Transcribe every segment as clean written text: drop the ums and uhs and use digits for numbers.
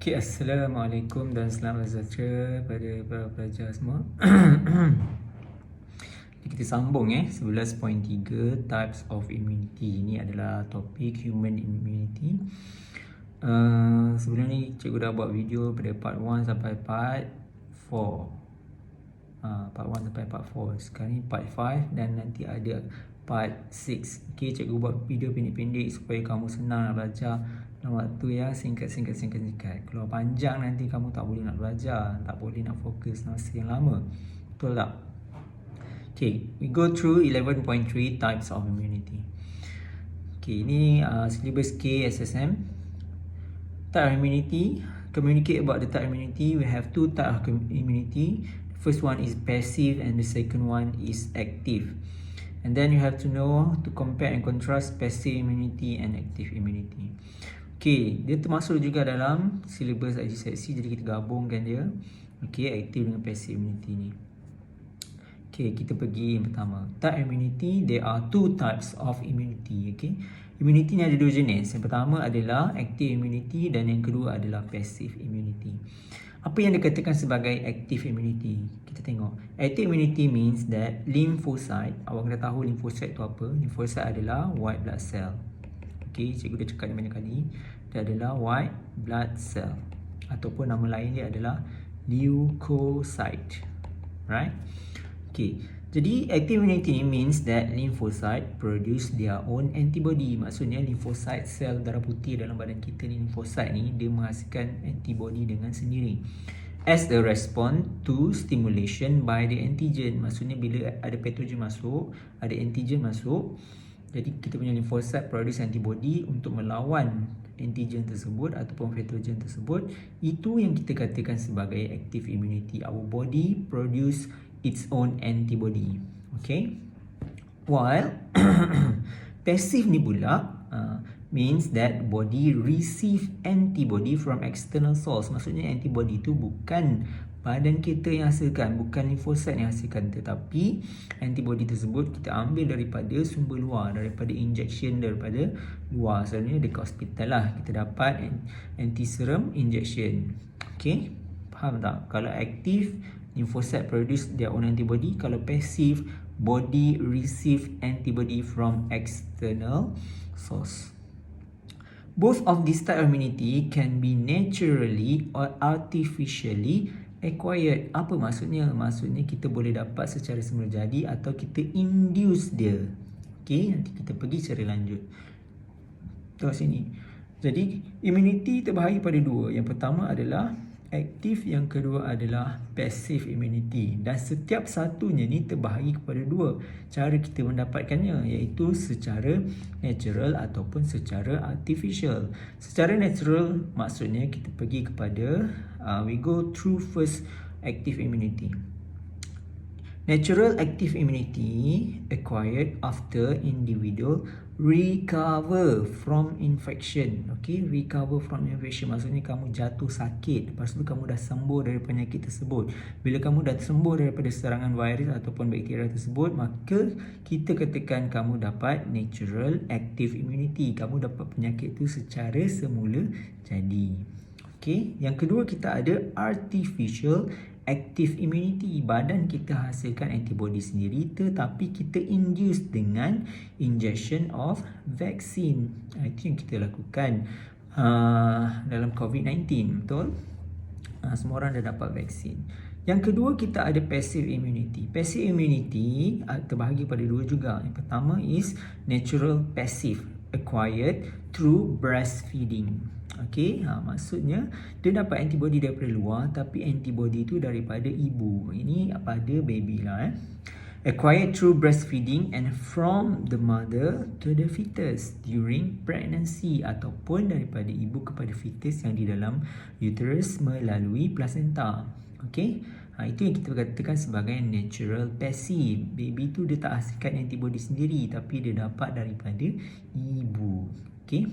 Okay, Assalamualaikum dan selamat sejahtera pada para pelajar semua. Kita sambung 11.3 Types of Immunity. Ini adalah topik Human Immunity. Sebelum ni cikgu dah buat video pada part 1 sampai part 4. Part 1 sampai part 4. Sekarang ni part 5 dan nanti ada part 6. Okay, cikgu buat video pendek-pendek supaya kamu senang nak belajar dalam waktu yang singkat. Kalau panjang nanti kamu tak boleh nak belajar, tak boleh nak fokus masa yang lama. Betul tak? Okay, we go through 11.3 types of immunity. Okay, ini syllabus KSSM. Type of immunity. Communicate about the type of immunity. We have two types of immunity. The first one is passive and the second one is active. And then you have to know to compare and contrast passive immunity and active immunity. Okay, dia termasuk juga dalam syllabus IGCSE, jadi kita gabungkan dia. Okay, active dengan passive immunity ni. Okay, kita pergi yang pertama. Type immunity, there are two types of immunity. Okay, immunity ni ada dua jenis. Yang pertama adalah active immunity dan yang kedua adalah passive immunity. Apa yang dikatakan sebagai active immunity? Kita tengok. Active immunity means that lymphocyte, awak kena tahu lymphocyte tu apa? Lymphocyte adalah white blood cell. Okay, cikgu dah cakap ni banyak kali. Dia adalah white blood cell. Ataupun nama lain dia adalah leukocyte. Right? Okay, jadi active immunity means that lymphocyte produce their own antibody. Maksudnya lymphocyte sel darah putih dalam badan kita ni, lymphocyte ni, dia menghasilkan antibody dengan sendiri. As a response to stimulation by the antigen. Maksudnya bila ada pathogen masuk, ada antigen masuk, jadi kita punya lymphocyte produce antibody untuk melawan antigen tersebut ataupun pathogen tersebut. Itu yang kita katakan sebagai active immunity. Our body produce its own antibody. Okay. While passive ni pula means that body receive antibody from external source. Maksudnya antibody tu bukan badan kita yang hasilkan, bukan lymphocyte yang hasilkan, tetapi antibody tersebut kita ambil daripada sumber luar, daripada injection daripada luar. Selalunya dekat hospital lah kita dapat anti-serum injection. Okay, faham tak? Kalau aktif, lymphocyte produce their own antibody. Kalau passive, body receive antibody from external source. Both of these type of immunity can be naturally or artificially acquired. Apa maksudnya? Maksudnya kita boleh dapat secara semula jadi atau kita induce dia. Okay, nanti kita pergi secara lanjut. Tengok sini. Jadi immunity terbahagi pada dua. Yang pertama adalah aktif, yang kedua adalah passive immunity. Dan setiap satunya ni terbahagi kepada dua. Cara kita mendapatkannya iaitu secara natural ataupun secara artificial. Secara natural maksudnya kita pergi kepada we go through first active immunity. Natural active immunity acquired after individual recover from infection. Okay, recover from infection maksudnya kamu jatuh sakit, lepas tu kamu dah sembuh dari penyakit tersebut. Bila kamu dah sembuh daripada serangan virus ataupun bakteria tersebut, maka kita katakan kamu dapat natural active immunity. Kamu dapat penyakit tu secara semula jadi. Okay, yang kedua kita ada artificial active immunity. Badan kita hasilkan antibody sendiri tetapi kita induce dengan injection of vaccine. Itu yang kita lakukan dalam COVID-19, betul? Semua orang dah dapat vaksin. Yang kedua kita ada passive immunity. Passive immunity terbahagi pada dua juga. Yang pertama is natural passive, acquired through breastfeeding. Okay, maksudnya dia dapat antibody daripada luar tapi antibody itu daripada ibu. Ini pada baby lah. Acquired through breastfeeding and from the mother to the fetus during pregnancy, ataupun daripada ibu kepada fetus yang di dalam uterus melalui placenta. Okay, itu yang kita katakan sebagai natural passive. Baby tu dia tak hasilkan antibody sendiri tapi dia dapat daripada ibu. Okay,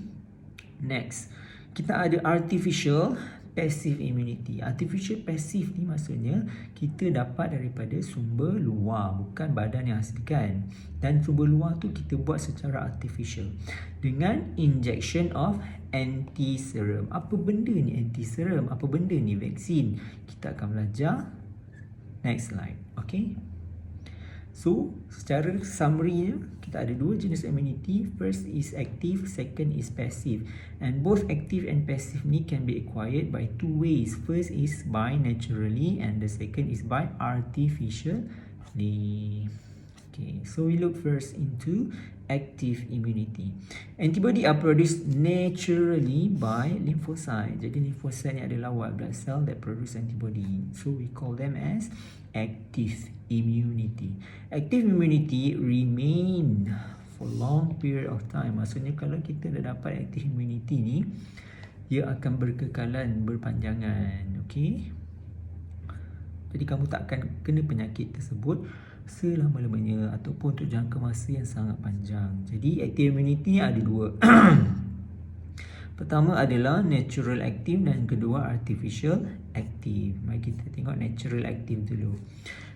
next kita ada artificial passive immunity. Artificial passive ni maksudnya kita dapat daripada sumber luar, bukan badan yang hasilkan. Dan sumber luar tu kita buat secara artificial dengan injection of anti-serum. Apa benda ni anti-serum? Apa benda ni vaksin? Kita akan belajar next slide. Okay. So, secara summary kita ada dua jenis immunity. First is active, second is passive. And both active and passive ni can be acquired by two ways. First is by naturally and the second is by artificially. Okay, so we look first into active immunity. Antibody are produced naturally by lymphocyte. Jadi lymphocyte ni adalah white blood cell that produce antibody. So we call them as active immunity. Active immunity remain for long period of time. Maksudnya kalau kita dah dapat active immunity ni, ia akan berkekalan, berpanjangan. Okay. Jadi kamu tak akan kena penyakit tersebut selama-lamanya ataupun untuk jangka masa yang sangat panjang. Jadi active immunity ni ada dua. Pertama adalah natural active dan kedua artificial active. Mari kita tengok natural active dulu.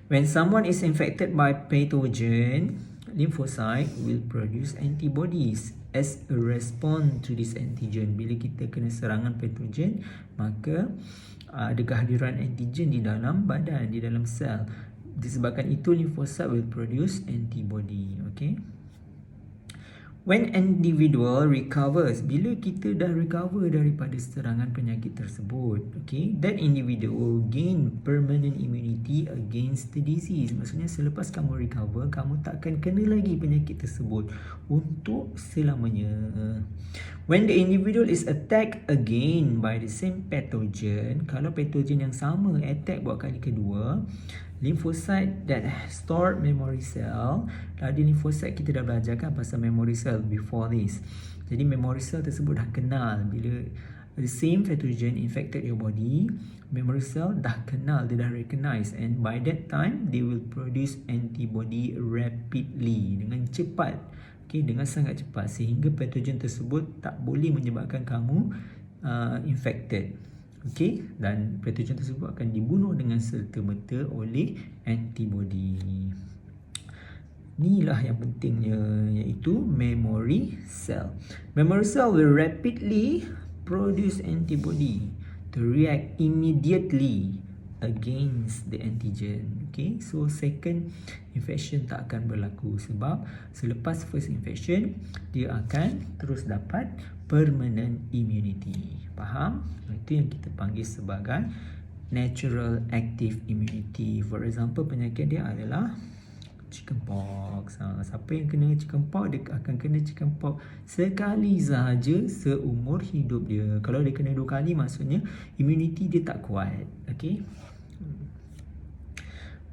When someone is infected by pathogen, lymphocyte will produce antibodies as a response to this antigen. Bila kita kena serangan pathogen, maka ada kehadiran antigen di dalam badan, di dalam sel. Disebabkan itu lymphocyte will produce antibody. Okay. When individual recovers, bila kita dah recover daripada serangan penyakit tersebut, okay, that individual gain permanent immunity against the disease. Maksudnya selepas kamu recover, kamu takkan kena lagi penyakit tersebut untuk selamanya. When the individual is attacked again by the same pathogen, kalau pathogen yang sama attack buat kali kedua, lymphocyte that stored memory cell. Tadi lymphocyte kita dah belajarkan pasal memory cell before this. Jadi memory cell tersebut dah kenal bila the same pathogen infected your body, memory cell dah kenal, dia dah recognize, and by that time they will produce antibody rapidly, dengan cepat. Okay, dengan sangat cepat sehingga pathogen tersebut tak boleh menyebabkan kamu infected. Okey, dan pathogen tersebut akan dibunuh dengan serta-merta oleh antibody. Inilah yang pentingnya, iaitu memory cell. Memory cell will rapidly produce antibody to react immediately against the antigen. Okay, so second infection tak akan berlaku sebab selepas first infection dia akan terus dapat permanent immunity. Faham? Itu yang kita panggil sebagai natural active immunity. For example, penyakit dia adalah chickenpox. Siapa yang kena chickenpox, dia akan kena chickenpox sekali sahaja seumur hidup dia. Kalau dia kena 2 kali, maksudnya immunity dia tak kuat. Okay.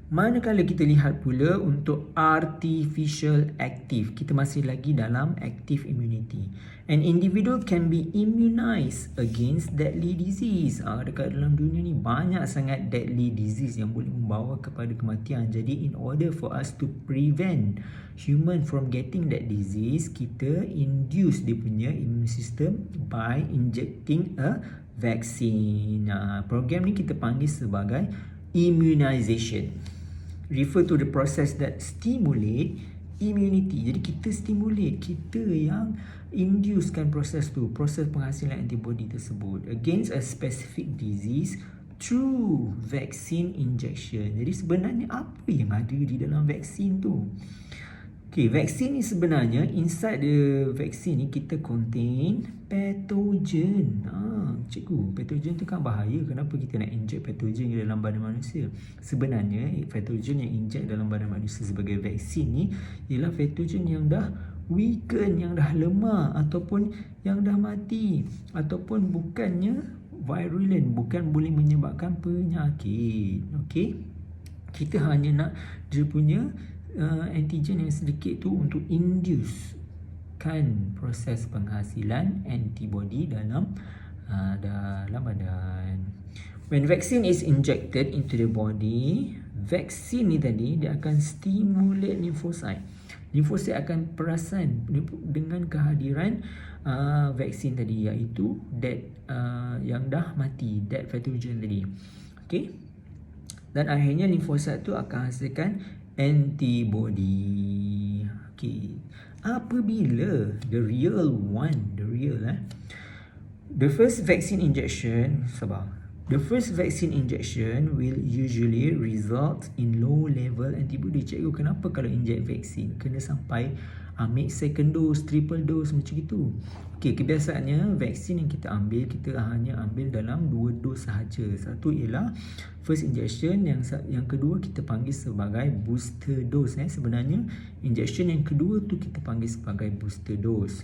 Manakala kita lihat pula untuk artificial active, kita masih lagi dalam active immunity. An individual can be immunized against deadly disease. Dekat dalam dunia ni banyak sangat deadly disease yang boleh membawa kepada kematian. Jadi in order for us to prevent human from getting that disease, kita induce dia punya immune system by injecting a vaccine. Program ni kita panggil sebagai immunization. Refer to the process that stimulate immunity. Jadi kita stimulate, kita yang inducekan proses tu, proses penghasilan antibody tersebut against a specific disease through vaccine injection. Jadi sebenarnya apa yang ada di dalam vaksin tu? Okay, vaksin ni sebenarnya inside the vaksin ni kita contain pathogen. Cikgu, pathogen tu kan bahaya. Kenapa kita nak inject pathogen ke dalam badan manusia? Sebenarnya pathogen yang inject dalam badan manusia sebagai vaksin ni ialah pathogen yang dah weaken, yang dah lemah ataupun yang dah mati, ataupun bukannya virulent, bukan boleh menyebabkan penyakit. Okay, kita hanya nak dia punya antigen yang sedikit tu untuk induce kan proses penghasilan antibody dalam badan. When vaccine is injected into the body, vaksin ni tadi dia akan stimulate lymphocyte. Lymphocyte akan perasan dengan kehadiran vaksin tadi, iaitu yang dah mati, dead pathogen tadi. Okay. Dan akhirnya limfosit tu akan hasilkan antibody. Okay. Apabila the first vaccine injection will usually result in low level antibody. Cikgu, kenapa kalau inject vaksin kena sampai ambil second dose, triple dose macam itu? Okey, kebiasaannya vaksin yang kita ambil, kita hanya ambil dalam 2 dos sahaja. Satu ialah first injection, yang kedua kita panggil sebagai booster dose. Sebenarnya injection yang kedua tu kita panggil sebagai booster dose.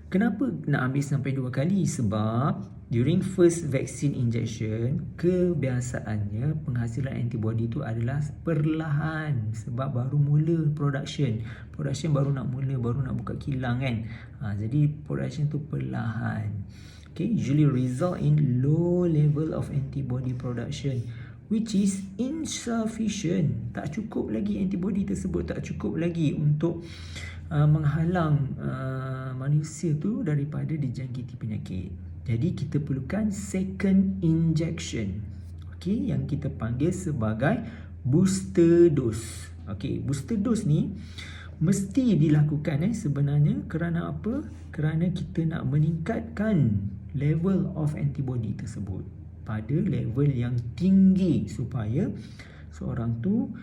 Kenapa nak ambil sampai 2 kali? Sebab during first vaccine injection, kebiasaannya penghasilan antibody tu adalah perlahan, sebab baru mula production baru nak mula, baru nak buka kilang kan. Jadi production tu perlahan. Okay, usually result in low level of antibody production, which is insufficient. Tak cukup lagi antibody tersebut, tak cukup lagi untuk menghalang manusia tu daripada dijangkiti penyakit. Jadi kita perlukan second injection, okay, yang kita panggil sebagai booster dose. Okay, booster dose ni mesti dilakukan sebenarnya kerana apa? Kerana kita nak meningkatkan level of antibody tersebut pada level yang tinggi, supaya seorang tu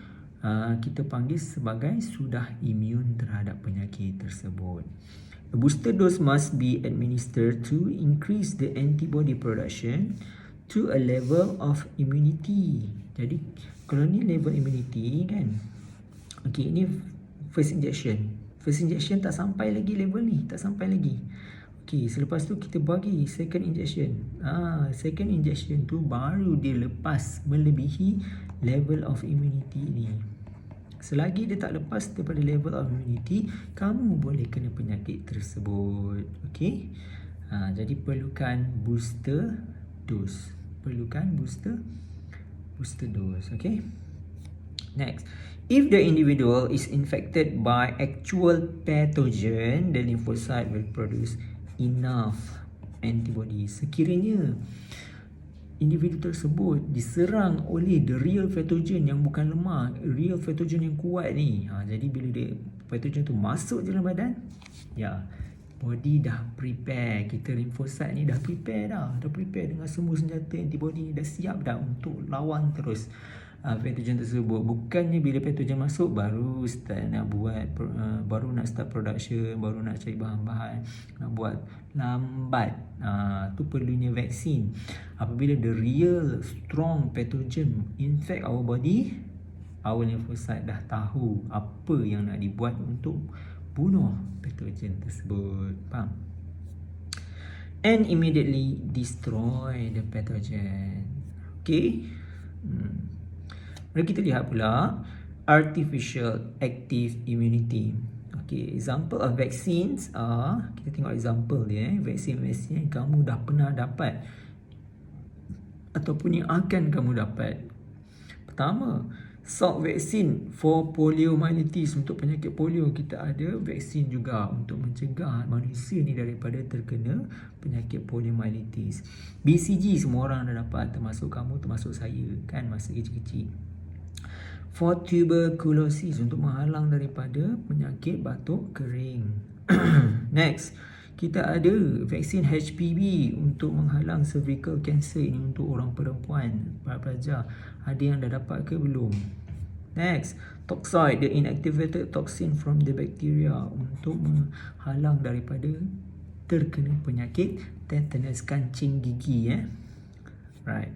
kita panggil sebagai sudah imun terhadap penyakit tersebut. A booster dose must be administered to increase the antibody production to a level of immunity. Jadi kalau ni level immunity kan, okay, ini first injection tak sampai lagi level ni, tak sampai lagi. Okay, selepas tu kita bagi second injection. Second injection tu baru dia lepas melebihi level of immunity ni. Selagi dia tak lepas daripada level of immunity, kamu boleh kena penyakit tersebut. Okay. Jadi perlukan booster dose. Booster dose. Okay. Next. If the individual is infected by actual pathogen, the lymphocyte will produce enough antibody. Sekiranya individu tersebut diserang oleh the real pathogen yang bukan lemah, real pathogen yang kuat ni, jadi bila dia pathogen tu masuk dalam badan, body dah prepare, kita lymphocyte ni dah prepare dengan semua senjata antibody, dah siap dah untuk lawan terus pathogen tersebut. Bukannya bila pathogen masuk baru start nak buat, baru nak start production, baru nak cari bahan-bahan, nak buat lambat. Tu perlunya vaksin. Apabila the real strong pathogen infect our body, our lymphocyte dah tahu apa yang nak dibuat untuk bunuh pathogen tersebut. Faham? And immediately destroy the pathogen. Okay. Mari kita lihat pula artificial active immunity. Okay, example of vaccines kita tengok example dia. Vaksin yang kamu dah pernah dapat ataupun yang akan kamu dapat. Pertama, Salk vaccine for poliomyelitis, untuk penyakit polio. Kita ada vaksin juga untuk mencegah manusia ni daripada terkena penyakit poliomyelitis. BCG semua orang dah dapat, termasuk kamu, termasuk saya kan, masa kecil-kecil. For tuberculosis, untuk menghalang daripada penyakit batuk kering. Next, kita ada vaksin HPV untuk menghalang cervical cancer. Ini untuk orang perempuan, para pelajar. Ada yang dah dapat ke belum? Next, toxoid, the inactivated toxin from the bacteria, untuk menghalang daripada terkena penyakit tetanus kancing gigi. Right.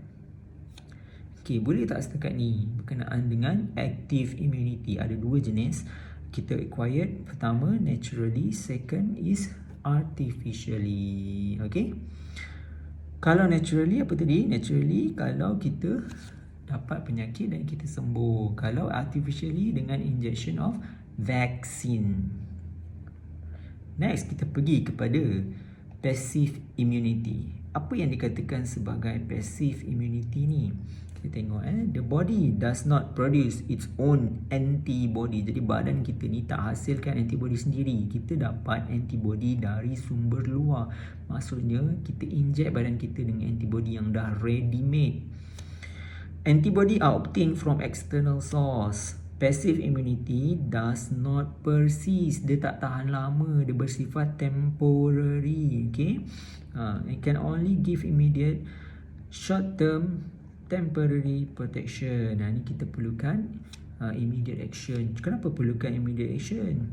Okay, boleh tak setakat ni berkenaan dengan active immunity? Ada 2 jenis kita acquired. Pertama, naturally. Second is artificially. Okay. Kalau naturally, apa tadi? Naturally, kalau kita dapat penyakit dan kita sembuh. Kalau artificially, dengan injection of vaccine. Next, kita pergi kepada passive immunity. Apa yang dikatakan sebagai passive immunity ni? Kita tengok the body does not produce its own antibody. Jadi badan kita ni tak hasilkan antibody sendiri. Kita dapat antibody dari sumber luar. Maksudnya kita inject badan kita dengan antibody yang dah ready made. Antibody are obtained from external source. Passive immunity does not persist. Dia tak tahan lama. Dia bersifat temporary. Okay? It can only give immediate short-term temporary protection. Ni kita perlukan immediate action. Kenapa perlukan immediate action?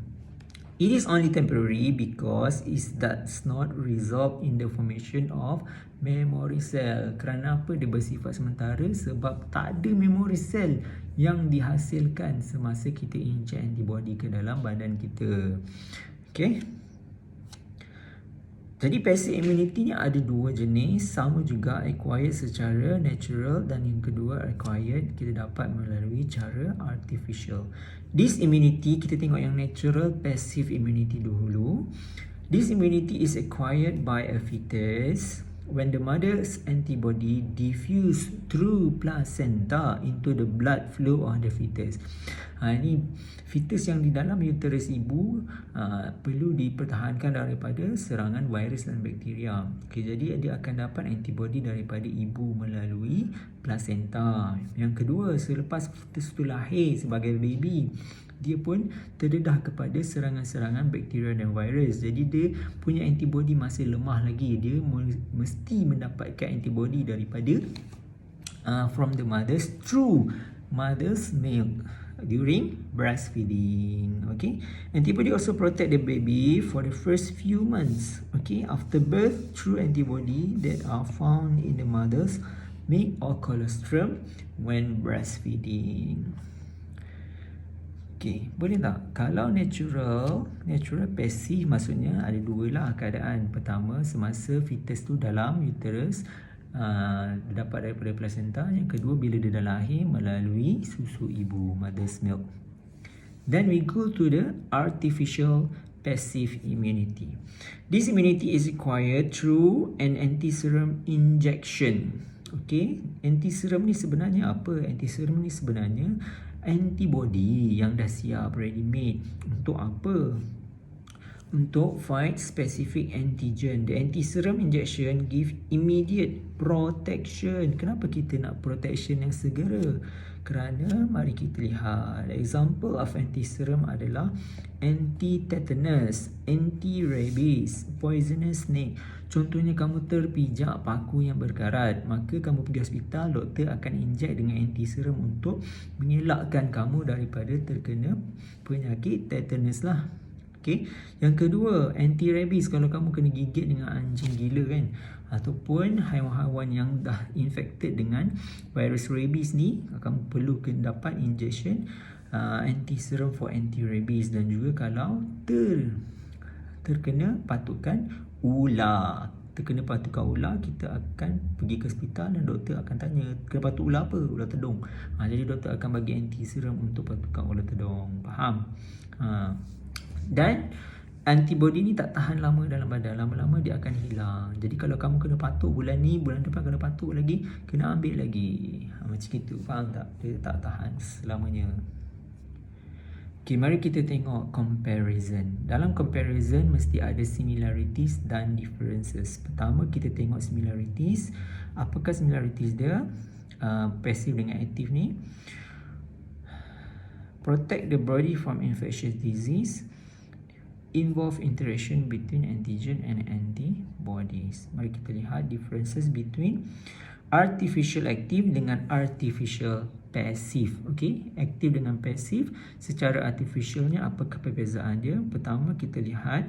It is only temporary because it does not result in the formation of memory cell. Kerana apa dia bersifat sementara? Sebab tak ada memory cell yang dihasilkan semasa kita inject antibody ke dalam badan kita. Okay? Jadi passive immunity ni ada dua jenis, sama juga acquired secara natural dan yang kedua acquired kita dapat melalui cara artificial. This immunity, kita tengok yang natural passive immunity dahulu. This immunity is acquired by a fetus when the mother's antibody diffuse through placenta into the blood flow of the fetus. Ini fetus yang di dalam uterus ibu perlu dipertahankan daripada serangan virus dan bakteria. Okay, jadi dia akan dapat antibody daripada ibu melalui placenta. Yang kedua, selepas fetus itu lahir sebagai baby, dia pun terdedah kepada serangan-serangan bakteria dan virus. Jadi dia punya antibody masih lemah lagi. Dia mesti mendapatkan antibody daripada from the mothers through mother's milk during breastfeeding. Okay, antibody also protect the baby for the first few months. Okay, after birth through antibody that are found in the mother's milk or colostrum when breastfeeding. Okay, boleh tak? Kalau natural passive maksudnya ada dua lah keadaan. Pertama, semasa fetus tu dalam uterus dapat daripada placenta. Yang kedua, bila dia dah lahir melalui susu ibu, mother's milk. Then we go to the artificial passive immunity. This immunity is acquired through an antiserum injection. Okay, antiserum ni sebenarnya apa? Antiserum ni sebenarnya antibody yang dah siap ready made. Untuk apa? Untuk fight specific antigen. The antiserum injection give immediate protection. Kenapa kita nak protection yang segera? Kerana mari kita lihat example of antiserum adalah anti-tetanus, anti-rabies, poisonous snake. Contohnya kamu terpijak paku yang berkarat, maka kamu pergi hospital, doktor akan inject dengan antiserum untuk mengelakkan kamu daripada terkena penyakit tetanus lah. Okay. Yang kedua, anti-rabies. Kalau kamu kena gigit dengan anjing gila kan, ataupun haiwan-haiwan yang dah infected dengan virus rabies ni, kamu perlu kena dapat injection antiserum for anti-rabies. Dan juga kalau terkena patukan ular, kita akan pergi ke hospital dan doktor akan tanya, kena patuk ular apa? Ular tedung. Jadi doktor akan bagi antiserum untuk patukan ular tedung. Faham? Dan antibody ni tak tahan lama dalam badan. Lama-lama dia akan hilang. Jadi kalau kamu kena patuk bulan ni, bulan depan kena patuk lagi, kena ambil lagi. Macam itu. Faham tak? Dia tak tahan selamanya. Okay, mari kita tengok comparison. Dalam comparison mesti ada similarities dan differences. Pertama kita tengok similarities. Apakah similarities dia? Passive dengan active ni. Protect the body from infectious disease. Involve interaction between antigen and antibodies. Mari kita lihat differences between artificial active dengan artificial passive. Okay, active dengan passive. Secara artificialnya apakah perbezaan dia? Pertama kita lihat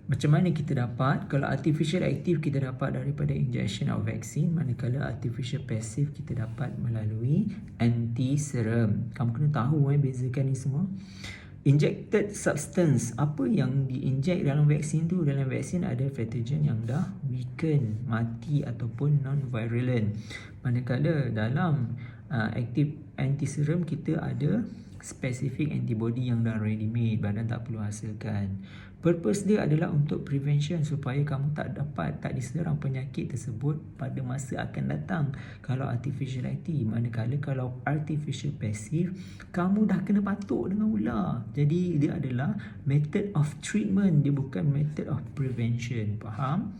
macam mana kita dapat. Kalau artificial active kita dapat daripada injection of vaccine, manakala artificial passive kita dapat melalui antiserum. Kamu kena tahu bezakan ni semua. Injected substance, apa yang di-inject dalam vaksin tu? Dalam vaksin ada pathogen yang dah weaken, mati ataupun non-virulent. Manakala dalam active antiserum kita ada specific antibody yang dah ready made, badan tak perlu hasilkan. Purpose dia adalah untuk prevention, supaya kamu tak diserang penyakit tersebut pada masa akan datang kalau artificial active. Manakala kalau artificial passive, kamu dah kena patuk dengan ular. Jadi dia adalah method of treatment, dia bukan method of prevention. Faham?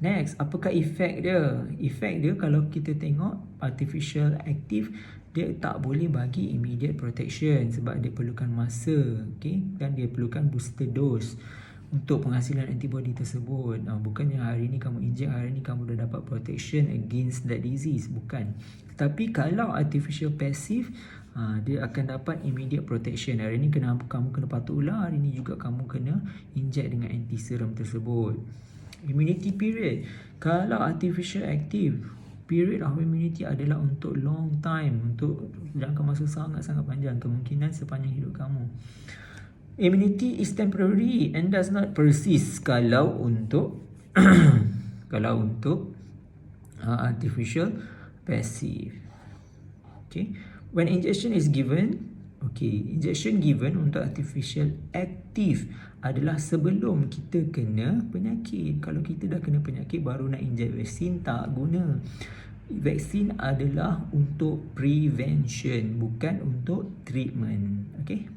Next, apakah efek dia? Efek dia kalau kita tengok artificial active, dia tak boleh bagi immediate protection sebab dia perlukan masa, okay? Dan dia perlukan booster dose untuk penghasilan antibody tersebut. Bukannya hari ni kamu injek, hari ni kamu dah dapat protection against that disease. Bukan. Tapi kalau artificial passive, dia akan dapat immediate protection. Hari ni kamu kena patuk ular, hari ni juga kamu kena injek dengan anti-serum tersebut. Immunity period, kalau artificial active, period of immunity adalah untuk long time, untuk jangka masa sangat-sangat panjang, kemungkinan sepanjang hidup kamu. Immunity is temporary and does not persist kalau untuk kalau untuk artificial passive. Okay, when injection is given, injection given untuk artificial active adalah sebelum kita kena penyakit. Kalau kita dah kena penyakit baru nak injek vaksin, tak guna. Vaksin adalah untuk prevention, bukan untuk treatment. Okay.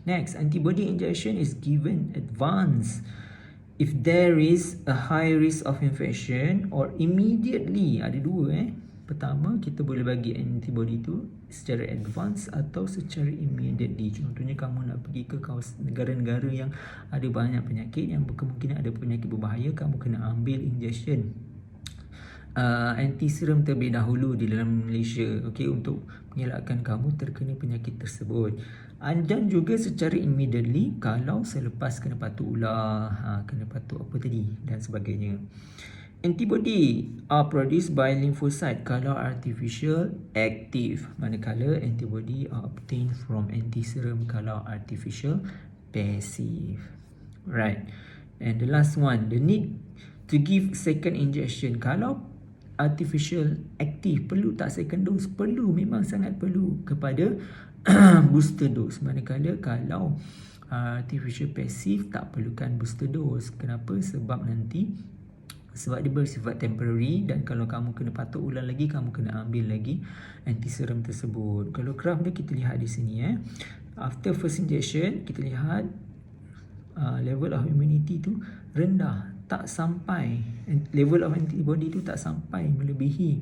Next, antibody injection is given advance if there is a high risk of infection or immediately. Ada dua. Pertama, kita boleh bagi antibody tu secara advance atau secara immediately. Contohnya kamu nak pergi ke negara-negara yang ada banyak penyakit, yang berkemungkinan ada penyakit berbahaya, kamu kena ambil injection anti-serum terlebih dahulu di dalam Malaysia, untuk mengelakkan kamu terkena penyakit tersebut. Dan juga secara immediately kalau selepas kena patuk ular, kena patuk apa tadi dan sebagainya. Antibody are produced by lymphocyte kalau artificial active, manakala antibody are obtained from anti-serum kalau artificial passive. Right. And the last one, the need to give second injection. Kalau artificial active, perlu tak second dose? Perlu, memang sangat perlu kepada booster dose. Manakala kalau artificial passive tak perlukan booster dose. Kenapa? Sebab dia bersifat temporary, dan kalau kamu kena patuk ulang lagi, kamu kena ambil lagi anti-serum tersebut. Kalau graf dia kita lihat di sini, after first injection, kita lihat level of immunity tu rendah, tak sampai, level of antibody tu tak sampai melebihi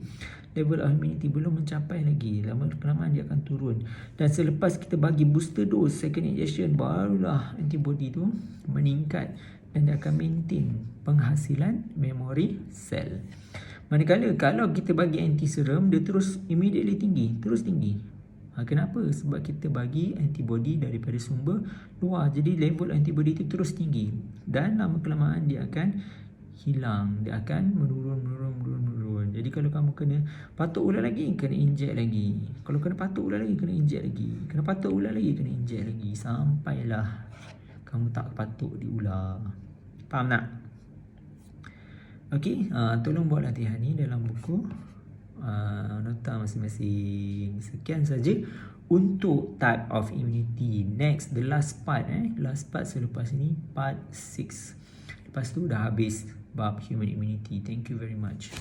level of immunity, belum mencapai lagi. Lama-kelamaan dia akan turun, dan selepas kita bagi booster dose, second injection, barulah antibody tu meningkat dan dia akan maintain penghasilan memory cell. Manakala kalau kita bagi anti-serum, dia terus immediately tinggi, terus tinggi. Kenapa? Sebab kita bagi antibody daripada sumber luar, jadi level antibody itu terus tinggi, dan lama-kelamaan dia akan hilang, dia akan menurun. Jadi kalau kamu kena patuk ular lagi, kena injek lagi. Kalau kena patuk ular lagi, kena injek lagi. Kena patuk ular lagi, kena injek lagi, sampailah kamu tak patuk di ular. Faham tak? Okey, tolong buat latihan ni dalam buku, nota masing-masing. Sekian saja untuk type of immunity. Next, the last part, last part selepas ini, part 6. Lepas tu dah habis bab human immunity. Thank you very much.